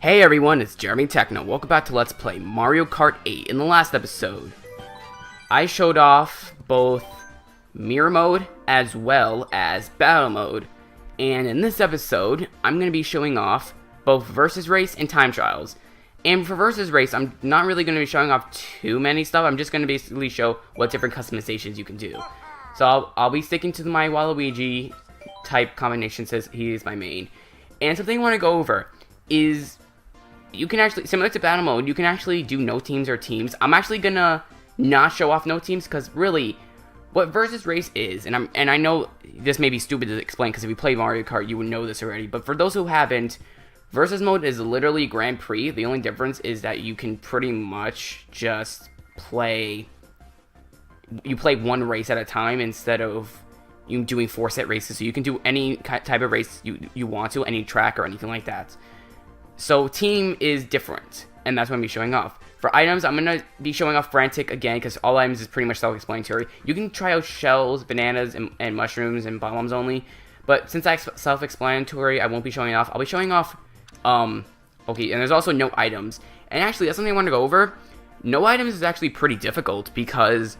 Hey everyone, it's JeremyTechno. Welcome back to Let's Play Mario Kart 8. In the last episode, I showed off both mirror mode as well as battle mode. And in this episode, I'm going to be showing off both versus race and time trials. And for versus race, I'm not really going to be showing off too many stuff. I'm just going to basically show what different customizations you can do. So I'll be sticking to my Waluigi type combination since he is my main. And something I want to go over is you can actually, similar to battle mode, you can actually do no teams or teams. I'm actually gonna not show off no teams because really, what versus race is, and I know this may be stupid to explain because if you play Mario Kart, you would know this already. But for those who haven't, versus mode is literally Grand Prix. The only difference is that you can pretty much just play. You play one race at a time instead of you doing 4 set races. So you can do any type of race you want to, any track or anything like that. So team is different, and that's what I'm going to be showing off. For items, I'm going to be showing off Frantic again, because all items is pretty much self-explanatory. You can try out shells, bananas, and mushrooms, and bombs only. But since that's self-explanatory, I won't be showing off. I'll be showing off, okay, and there's also no items. And actually, that's something I want to go over. No items is actually pretty difficult, because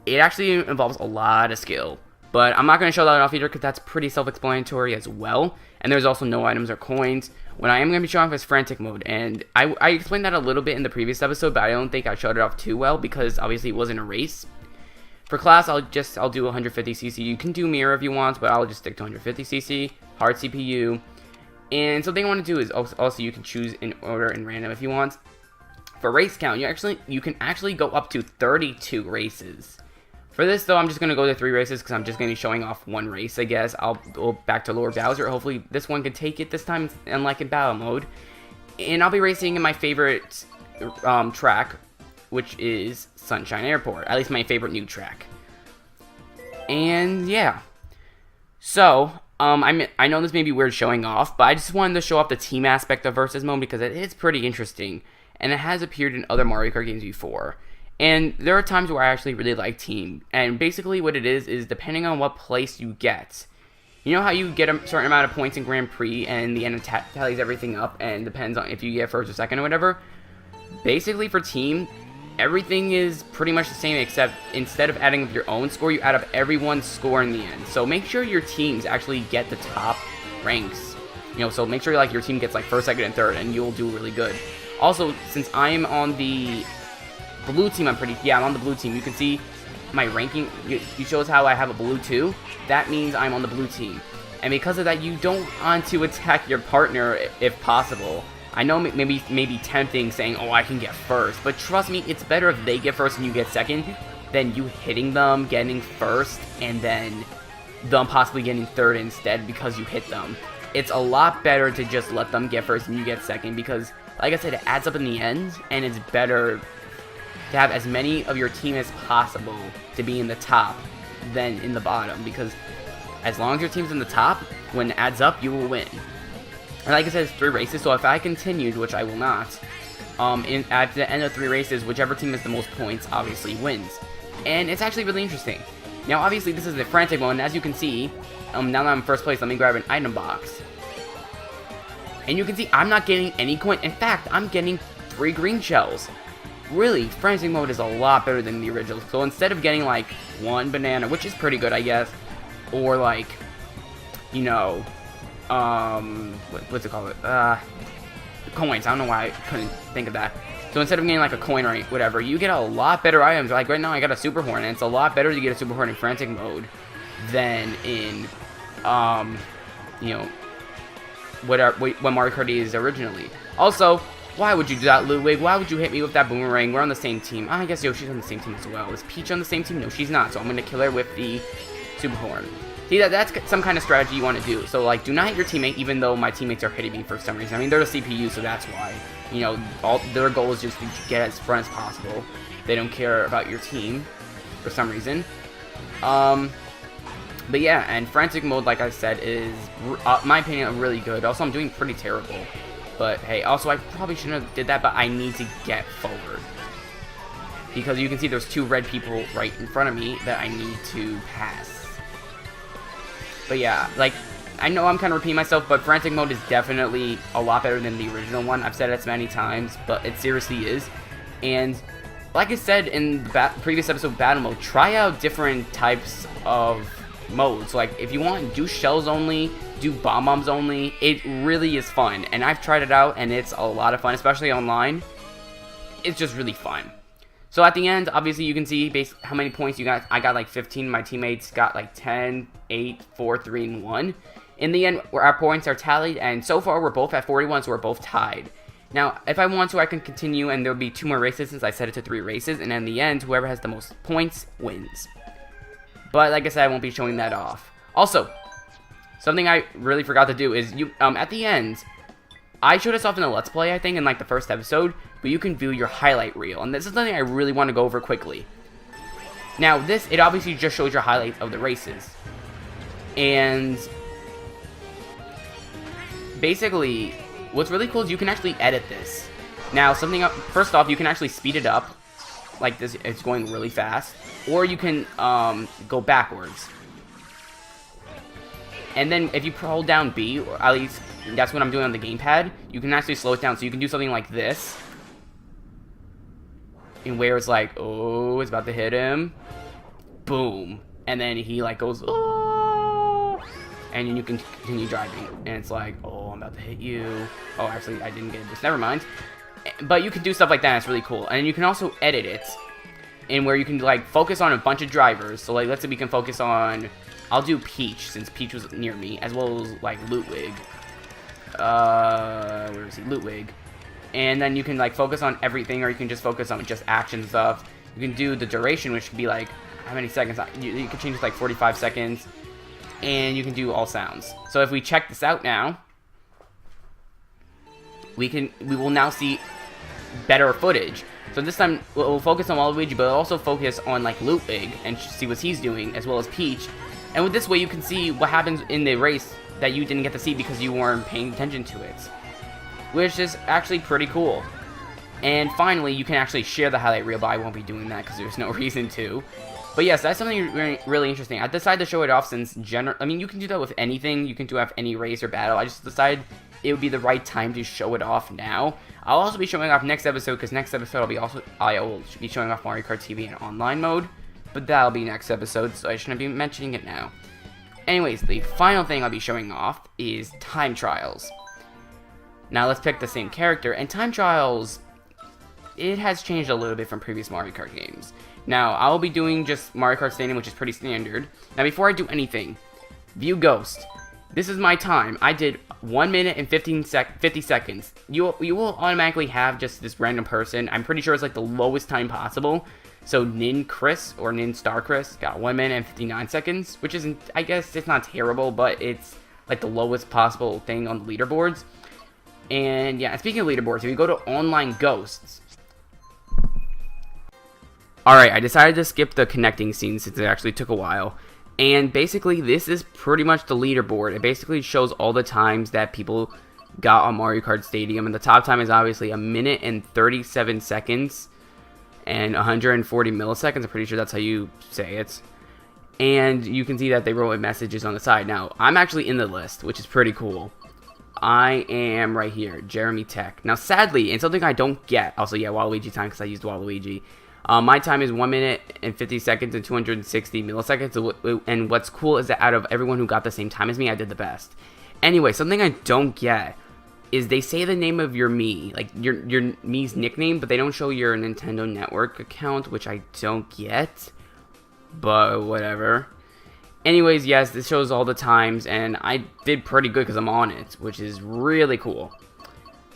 it actually involves a lot of skill. But I'm not going to show that off either, because that's pretty self-explanatory as well. And there's also no items or coins. What I am going to be showing off is Frantic mode, and I explained that a little bit in the previous episode, but I don't think I showed it off too well, because obviously it wasn't a race. For class, I'll do 150cc. You can do mirror if you want, but I'll just stick to 150cc, hard CPU. And something I want to do is also you can choose in order and random if you want. For race count, you can actually go up to 32 races. For this, though, I'm just going to go to 3 races because I'm just going to be showing off 1 race, I guess. I'll go back to Lord Bowser. Hopefully, this one can take it this time, unlike in battle mode. And I'll be racing in my favorite track, which is Sunshine Airport. At least my favorite new track. And, yeah. So, I know this may be weird showing off, but I just wanted to show off the team aspect of Versus Mode because it is pretty interesting. And it has appeared in other Mario Kart games before. And there are times where I actually really like team. And basically what it is depending on what place you get. You know how you get a certain amount of points in Grand Prix and the end tallies everything up and depends on if you get first or second or whatever? Basically for team, everything is pretty much the same except instead of adding up your own score, you add up everyone's score in the end. So make sure your teams actually get the top ranks. You know, so make sure like your team gets like first, second, and third and you'll do really good. Also, since I'm on the blue team, I'm on the blue team. You can see my ranking. You shows how I have a blue 2. That means I'm on the blue team. And because of that, you don't want to attack your partner if possible. I know maybe tempting saying, oh, I can get first. But trust me, it's better if they get first and you get second than you hitting them, getting first, and then them possibly getting third instead because you hit them. It's a lot better to just let them get first and you get second because, like I said, it adds up in the end, and it's better to have as many of your team as possible to be in the top than in the bottom, because as long as your team's in the top, when it adds up, you will win. And like I said, it's 3 races, so if I continued, which I will not, at the end of 3 races, whichever team has the most points obviously wins. And it's actually really interesting. Now obviously this is the Frantic mode, and as you can see, now that I'm in first place, let me grab an item box. And you can see I'm not getting any coin. In fact, I'm getting 3 green shells. Really, Frantic mode is a lot better than the original. So instead of getting like 1 banana, which is pretty good, I guess, or like, you know, what's it called? Coins. I don't know why I couldn't think of that. So instead of getting like a coin or whatever, you get a lot better items. Like right now, I got a Super Horn, and it's a lot better to get a Super Horn in Frantic mode than in, you know, what Mario Kart is originally. Also, why would you do that, Ludwig? Why would you hit me with that boomerang? We're on the same team. I guess Yoshi's on the same team as well. Is Peach on the same team? No, she's not. So I'm going to kill her with the Super Horn. See, that's some kind of strategy you want to do. So, like, do not hit your teammate even though my teammates are hitting me for some reason. I mean, they're the CPU, so that's why. You know, their goal is just to get as front as possible. They don't care about your team for some reason. But yeah, and Frantic mode, like I said, is, my opinion, really good. Also, I'm doing pretty terrible. But hey, also I probably shouldn't have did that, but I need to get forward. Because you can see there's 2 red people right in front of me that I need to pass. But yeah, like, I know I'm kind of repeating myself, but Frantic Mode is definitely a lot better than the original one. I've said it many times, but it seriously is. And like I said in the previous episode of Battle Mode, try out different types of modes. Like, if you want, do shells only, do bombs only. It really is fun, and I've tried it out, and it's a lot of fun, especially online. It's just really fun. So at the end, obviously, you can see how many points you got. I got like 15. My teammates got like 10, 8, 4, 3, and 1. In the end, our points are tallied, and so far, we're both at 41, so we're both tied. Now, if I want to, I can continue, and there'll be 2 more races since I set it to 3 races, and in the end, whoever has the most points wins. But like I said, I won't be showing that off. Also, something I really forgot to do is, at the end, I showed this off in a Let's Play, I think, in like the first episode, but you can view your highlight reel, and this is something I really want to go over quickly. Now, it obviously just shows your highlights of the races. And basically, what's really cool is you can actually edit this. Now, first off, you can actually speed it up, like this, it's going really fast, or you can go backwards. And then if you hold down B, or at least that's what I'm doing on the gamepad, you can actually slow it down. So you can do something like this, and where it's like, oh, it's about to hit him, boom, and then he like goes, oh, and then you can continue driving, and it's like, oh, I'm about to hit you. Oh, actually, I didn't get this. Never mind. But you can do stuff like that. It's really cool, and you can also edit it, and where you can like focus on a bunch of drivers. So like, let's say we can focus on, I'll do Peach since Peach was near me, as well as like Ludwig. Where is he? Ludwig. And then you can like focus on everything, or you can just focus on just action stuff. You can do the duration, which could be like how many seconds. You can change it to like 45 seconds, and you can do all sounds. So if we check this out now, we will now see better footage. So this time we'll focus on Waluigi, but also focus on like Ludwig and see what he's doing, as well as Peach. And with this way, you can see what happens in the race that you didn't get to see because you weren't paying attention to it, which is actually pretty cool. And finally, you can actually share the highlight reel, but I won't be doing that because there's no reason to. But yes, that's something really interesting. I decided to show it off since I mean, you can do that with anything. You can do it with any race or battle. I just decided it would be the right time to show it off now. I'll also be showing off next episode, because next episode I will be showing off Mario Kart TV in online mode. But that'll be next episode, so I shouldn't be mentioning it now. Anyways, the final thing I'll be showing off is time trials. Now let's pick the same character, and time trials, it has changed a little bit from previous Mario Kart games. Now, I'll be doing just Mario Kart Stadium, which is pretty standard. Now, before I do anything, view Ghost. This is my time. I did 1 minute and 50 seconds. You will automatically have just this random person. I'm pretty sure it's like the lowest time possible. So Nin Chris, or Nin Star Chris, got 1 minute and 59 seconds, which isn't, I guess it's not terrible, but it's like the lowest possible thing on the leaderboards. And yeah, speaking of leaderboards, if you go to Online Ghosts. Alright, I decided to skip the connecting scene since it actually took a while. And basically, this is pretty much the leaderboard. It basically shows all the times that people got on Mario Kart Stadium. And the top time is obviously 1 minute and 37 seconds. And 140 milliseconds. I'm pretty sure that's how you say it. And you can see that they wrote messages on the side. Now, I'm actually in the list, which is pretty cool. I am right here, JeremyTech. Now, sadly, and something I don't get, also, yeah, Waluigi time, because I used Waluigi. My time is 1 minute and 50 seconds and 260 milliseconds. And what's cool is that out of everyone who got the same time as me, I did the best. Anyway, something I don't get is they say the name of your Mii, like your Mii's nickname, but they don't show your Nintendo Network account, which I don't get. But whatever. Anyways, yes, this shows all the times, and I did pretty good because I'm on it, which is really cool.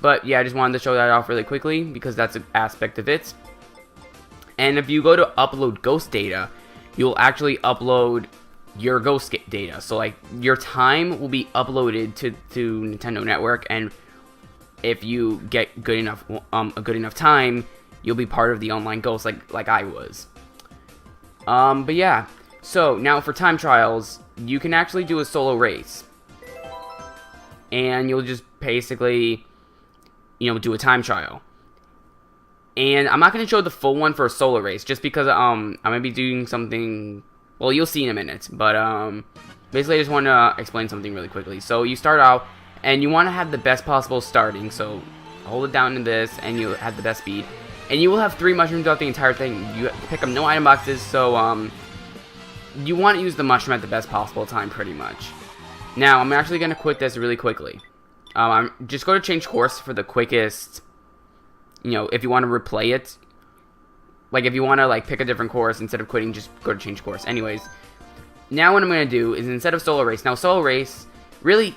But yeah, I just wanted to show that off really quickly because that's an aspect of it. And if you go to upload ghost data, you'll actually upload your ghost data. So like your time will be uploaded to Nintendo Network, and if you get a good enough time, you'll be part of the online ghost like I was. But yeah. So now for time trials, you can actually do a solo race. And you'll just basically, do a time trial. And I'm not going to show the full one for a solo race, just because I'm going to be doing something, well, you'll see in a minute. But basically I just want to explain something really quickly. So you start out, and you want to have the best possible starting. So hold it down to this, and you have the best speed. And you will have 3 mushrooms throughout the entire thing. You pick up no item boxes, so you want to use the mushroom at the best possible time, pretty much. Now, I'm actually going to quit this really quickly. I'm just go to change course for the quickest, you know, if you want to replay it. Like, if you want to, like, pick a different course instead of quitting, just go to change course. Anyways, now what I'm going to do is instead of solo race, now solo race, really,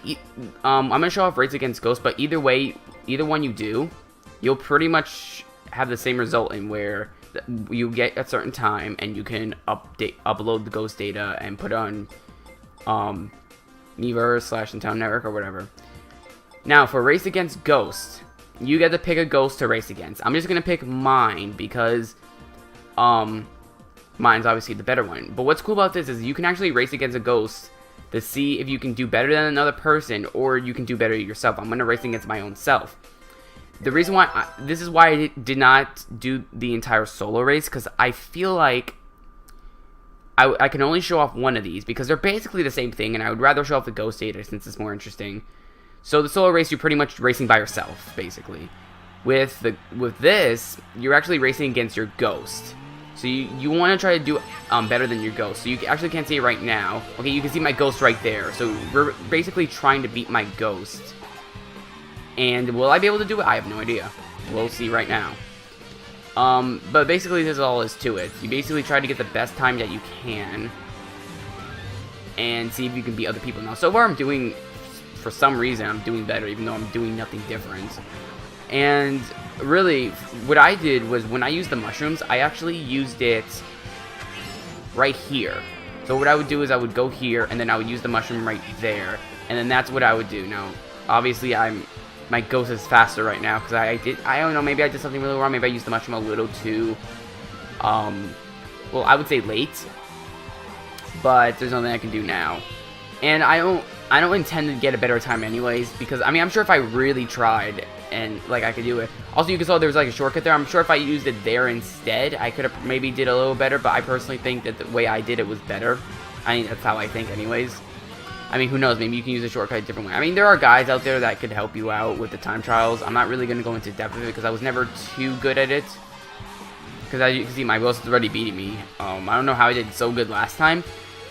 I'm going to show off race against ghosts, but either way, either one you do, you'll pretty much have the same result in where you get a certain time and you can upload the ghost data and put it on Miiverse/Intel Network or whatever. Now for race against ghosts, you get to pick a ghost to race against. I'm just gonna pick mine because mine's obviously the better one. But what's cool about this is you can actually race against a ghost to see if you can do better than another person or you can do better yourself. I'm gonna race against my own self. The reason why this is why I did not do the entire solo race, because I feel like I can only show off one of these because they're basically the same thing, and I would rather show off the ghost data since it's more interesting. So the solo race, you're pretty much racing by yourself, basically. With this, you're actually racing against your ghost. So you want to try to do better than your ghost. So you actually can't see it right now. Okay, you can see my ghost right there. So we're basically trying to beat my ghost. And will I be able to do it? I have no idea. We'll see right now. But basically this is all is to it. You basically try to get the best time that you can. And see if you can beat other people. Now, so far I'm doing, for some reason, I'm doing better. Even though I'm doing nothing different. And really, what I did was when I used the mushrooms, I actually used it right here. So what I would do is I would go here, and then I would use the mushroom right there. And then that's what I would do. Now, obviously my ghost is faster right now because I don't know, maybe I did something really wrong. Maybe I used the mushroom a little too, well, I would say late, but there's nothing I can do now. And I don't intend to get a better time anyways, because I mean, I'm sure if I really tried and like I could do it. Also, you can saw there was like a shortcut there. I'm sure if I used it there instead, I could have maybe did a little better, but I personally think that the way I did it was better. I mean, that's how I think anyways. I mean, who knows, maybe you can use a shortcut a different way. I mean, there are guys out there that could help you out with the time trials. I'm not really going to go into depth of it because I was never too good at it. Because as you can see, my ghost is already beating me. I don't know how I did so good last time.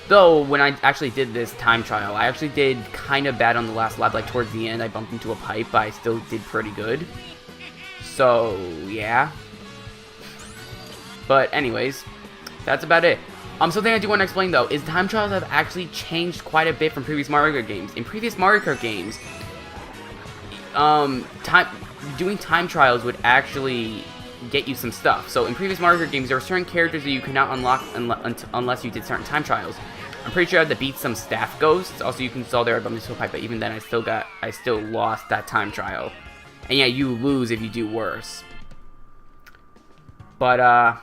Though, when I actually did this time trial, I actually did kind of bad on the last lap. Like, towards the end, I bumped into a pipe, but I still did pretty good. So, yeah. But anyways, that's about it. Something I do want to explain though is time trials have actually changed quite a bit from previous Mario Kart games. In previous Mario Kart games, doing time trials would actually get you some stuff. So in previous Mario Kart games, there were certain characters that you could not unlock unless you did certain time trials. I'm pretty sure I had to beat some staff ghosts. Also, you can saw there I bumped into a pipe, but even then, I still lost that time trial. And yeah, you lose if you do worse. But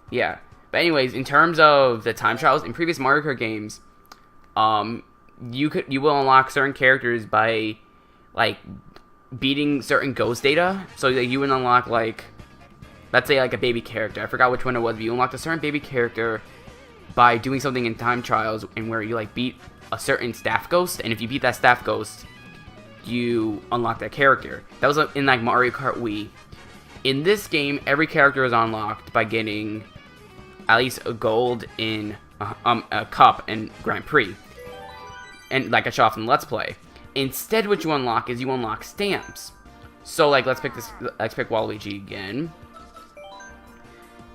yeah. But anyways, in terms of the time trials, in previous Mario Kart games, you will unlock certain characters by, like, beating certain ghost data. So that you would unlock, like, let's say, like, a baby character. I forgot which one it was, but you unlocked a certain baby character by doing something in time trials, and where you, like, beat a certain staff ghost, and if you beat that staff ghost, you unlock that character. That was in, like, Mario Kart Wii. In this game, every character is unlocked by getting at least a gold in a cup and Grand Prix, and like I showed off in Let's Play. Instead, what you unlock is you unlock stamps. So like let's pick Waluigi again,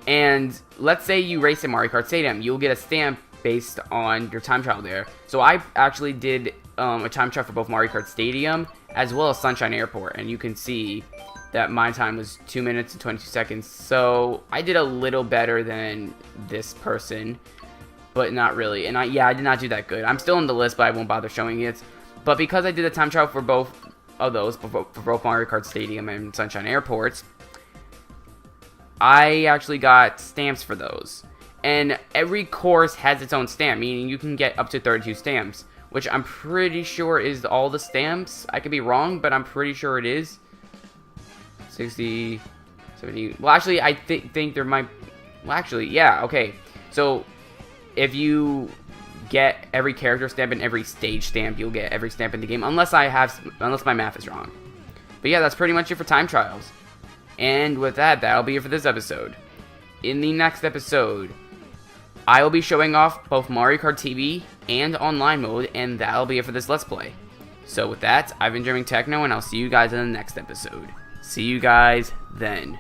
and let's say you race in Mario Kart Stadium, you'll get a stamp based on your time trial there. So I actually did a time trial for both Mario Kart Stadium as well as Sunshine Airport, and you can see that my time was 2 minutes and 22 seconds, so I did a little better than this person, but not really. And I did not do that good. I'm still on the list, but I won't bother showing it. But because I did a time trial for both of those, for both Mario Kart Stadium and Sunshine Airports, I actually got stamps for those. And every course has its own stamp, meaning you can get up to 32 stamps, which I'm pretty sure is all the stamps. I could be wrong, but I'm pretty sure it is. 60, 70, well actually I think there might, well actually, yeah, okay. So, if you get every character stamp and every stage stamp. You'll get every stamp in the game, unless my math is wrong. But yeah, that's pretty much it for time trials. And with that, that'll be it for this episode. In the next episode, I will be showing off both Mario Kart TV and online mode, and that'll be it for this Let's Play. So with that, I've been JeremyTechno, and I'll see you guys in the next episode. See you guys then.